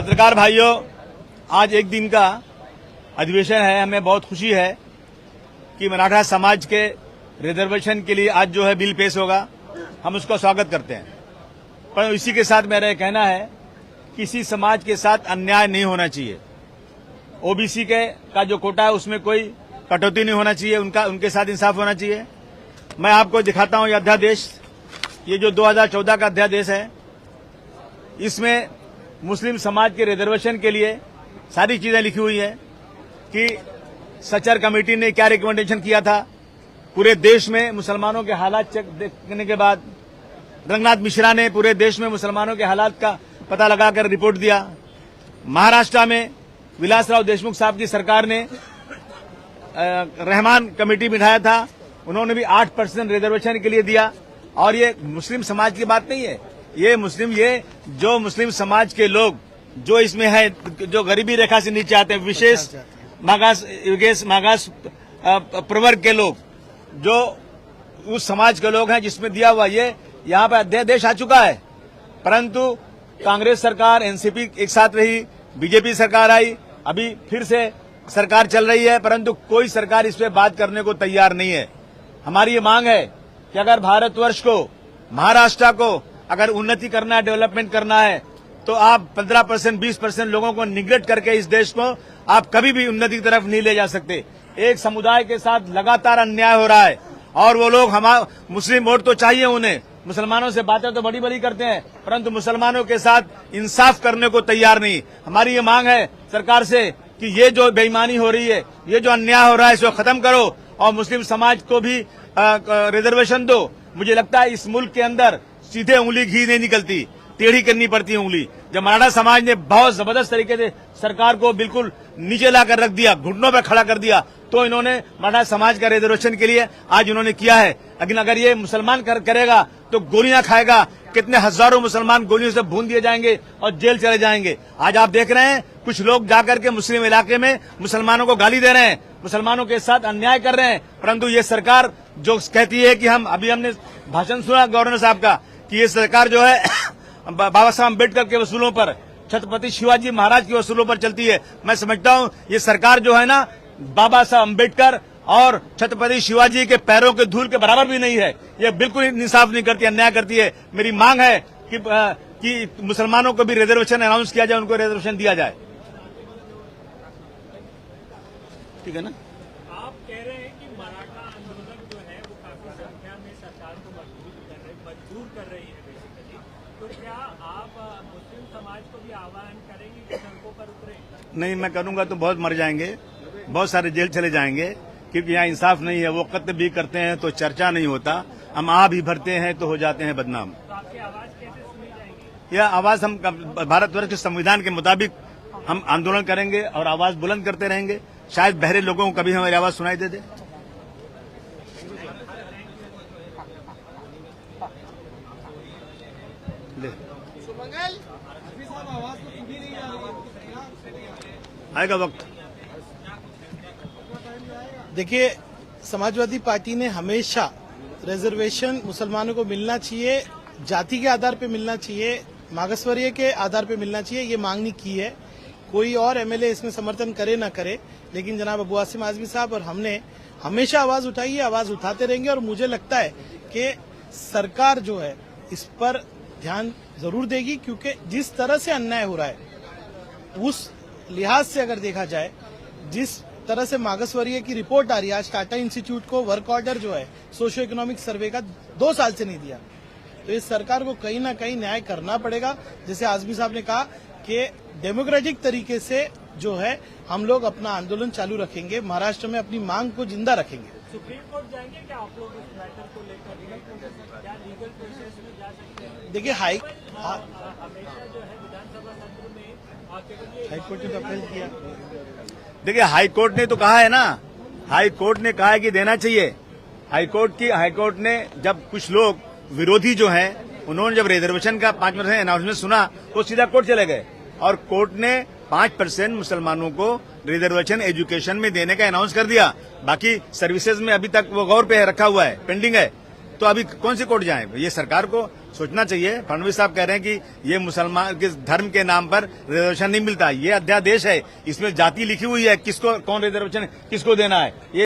पत्रकार भाइयों, आज एक दिन का अधिवेशन है। हमें बहुत खुशी है कि मराठा समाज के रिजर्वेशन के लिए आज जो है बिल पेश होगा, हम उसका स्वागत करते हैं। पर इसी के साथ मेरा कहना है, किसी समाज के साथ अन्याय नहीं होना चाहिए। ओबीसी का जो कोटा है उसमें कोई कटौती नहीं होना चाहिए, उनके साथ इंसाफ होना चाहिए। मैं आपको दिखाता हूं ये अध्यादेश, ये जो 2014 का अध्यादेश है, इसमें मुस्लिम समाज के रिजर्वेशन के लिए सारी चीजें लिखी हुई हैं कि सचर कमेटी ने क्या रिकमेंडेशन किया था। पूरे देश में मुसलमानों के हालात चेक देखने के बाद रंगनाथ मिश्रा ने पूरे देश में मुसलमानों के हालात का पता लगाकर रिपोर्ट दिया। महाराष्ट्र में विलासराव देशमुख साहब की सरकार ने रहमान कमेटी बिठाया था, उन्होंने भी 8% रिजर्वेशन के लिए दिया। और ये मुस्लिम समाज की बात नहीं है, ये जो मुस्लिम समाज के लोग जो इसमें है, जो गरीबी रेखा से नीचे आते हैं, विशेष मागास प्रवर्ग के लोग, जो उस समाज के लोग हैं जिसमें दिया हुआ ये यहाँ पर अध्यादेश आ चुका है। परंतु कांग्रेस सरकार, एनसीपी एक साथ रही, बीजेपी सरकार आई, अभी फिर से सरकार चल रही है, परंतु कोई सरकार इस पे बात करने को तैयार नहीं है। हमारी ये मांग है कि अगर भारतवर्ष को, महाराष्ट्र को अगर उन्नति करना है, डेवलपमेंट करना है, तो आप 15%, 20% लोगों को निगलेक्ट करके इस देश को आप कभी भी उन्नति की तरफ नहीं ले जा सकते। एक समुदाय के साथ लगातार अन्याय हो रहा है और वो लोग मुस्लिम वोट तो चाहिए उन्हें, मुसलमानों से बातें तो बड़ी बड़ी करते हैं, परंतु मुसलमानों के साथ इंसाफ करने को तैयार नहीं। हमारी ये मांग है सरकार से कि ये जो बेईमानी हो रही है, ये जो अन्याय हो रहा है, इसको खत्म करो और मुस्लिम समाज को भी रिजर्वेशन दो। मुझे लगता है इस मुल्क के अंदर सीधे उंगली घी नहीं निकलती, टेढ़ी करनी पड़ती है उंगली। जब मराठा समाज ने बहुत जबरदस्त तरीके से सरकार को बिल्कुल नीचे लाकर रख दिया, घुटनों पर खड़ा कर दिया, तो इन्होंने मराठा समाज का रिजर्वेशन के लिए आज उन्होंने किया है। लेकिन अगर ये मुसलमान करेगा तो गोलियां खाएगा, कितने हजारों मुसलमान गोलियों से भून दिए जाएंगे और जेल चले जाएंगे। आज आप देख रहे हैं कुछ लोग जाकर के मुस्लिम इलाके में मुसलमानों को गाली दे रहे हैं, मुसलमानों के साथ अन्याय कर रहे हैं। परंतु ये सरकार जो कहती है कि हमने भाषण सुना गवर्नर साहब का कि ये सरकार जो है बाबा साहब अम्बेडकर के वसूलों पर, छत्रपति शिवाजी महाराज के वसूलों पर चलती है। मैं समझता हूं ये सरकार जो है ना, बाबा साहब अम्बेडकर और छत्रपति शिवाजी के पैरों के धूल के बराबर भी नहीं है। ये बिल्कुल इंसाफ नहीं करती, अन्याय करती है। मेरी मांग है कि मुसलमानों को भी रिजर्वेशन अनाउंस किया जाए, उनको रिजर्वेशन दिया जाए। ठीक है ना? आप कह रहे हैं कि मराठा आंदोलन जो है वो काफी संख्या में सरकार को मजबूर कर रही है बेसिकली, तो क्या आप मुस्लिम समाज को भी आह्वान करेंगे कि सड़कों पर उतरे? नहीं, मैं करूंगा तो बहुत मर जाएंगे, बहुत सारे जेल चले जाएंगे, क्योंकि यहाँ इंसाफ नहीं है। वो कत्ल भी करते हैं तो चर्चा नहीं होता, हम आ भी भरते हैं तो हो जाते हैं बदनाम। तो आपकी आवाज कैसे सुनी जाएगी? यह आवाज हम भारतवर्ष के संविधान के मुताबिक हम आंदोलन करेंगे और आवाज बुलंद करते रहेंगे। शायद बहरे लोगों को कभी हमारी आवाज सुनाई दे। आएगा वक्त। देखिए, समाजवादी पार्टी ने हमेशा रिजर्वेशन मुसलमानों को मिलना चाहिए, जाति के आधार पे मिलना चाहिए, मागासवर्गीय के आधार पे मिलना चाहिए, ये मांगनी की है। कोई और एमएलए इसमें समर्थन करे ना करे, लेकिन जनाब अबू आसिम आजमी साहब और हमने हमेशा आवाज उठाई है, आवाज उठाते रहेंगे। और मुझे लगता है कि सरकार जो है इस पर ध्यान जरूर देगी, क्योंकि जिस तरह से अन्याय हो रहा है उस लिहाज से अगर देखा जाए, जिस तरह से मागासवर्गीय की रिपोर्ट आ रही है, आज टाटा इंस्टीट्यूट को वर्क ऑर्डर जो है सोशियो इकोनॉमिक सर्वे का 2 साल से नहीं दिया, तो इस सरकार को कहीं ना कहीं न्याय करना पड़ेगा। जैसे आजमी साहब ने कहा कि डेमोक्रेटिक तरीके से जो है हम लोग अपना आंदोलन चालू रखेंगे, महाराष्ट्र में अपनी मांग को जिंदा रखेंगे। सुप्रीम कोर्ट जाएंगे क्या आप लोग इस मैटर को लेकर? क्या लीगल प्रोसेस में जा सकते हैं? देखिए, हमेशा जो है विधानसभा सत्र में हाईकोर्ट ने तो अपील किया। देखिए, हाईकोर्ट ने तो कहा है ना, हाईकोर्ट ने कहा है कि देना चाहिए। हाईकोर्ट ने जब कुछ लोग विरोधी जो हैं, उन्होंने जब रिजर्वेशन का 5% अनाउंसमेंट सुना तो सीधा कोर्ट चले गए और कोर्ट ने 5% मुसलमानों को रिजर्वेशन एजुकेशन में देने का अनाउंस कर दिया। बाकी सर्विसेज में अभी तक वो गौर पे रखा हुआ है, पेंडिंग है। तो अभी कौन सी कोर्ट जाए? ये सरकार को सोचना चाहिए। फडणवीस साहब कह रहे हैं कि ये मुसलमान के धर्म के नाम पर रिजर्वेशन नहीं मिलता। ये अध्यादेश है, इसमें जाति लिखी हुई है, किसको कौन रिजर्वेशन किसको देना है। ये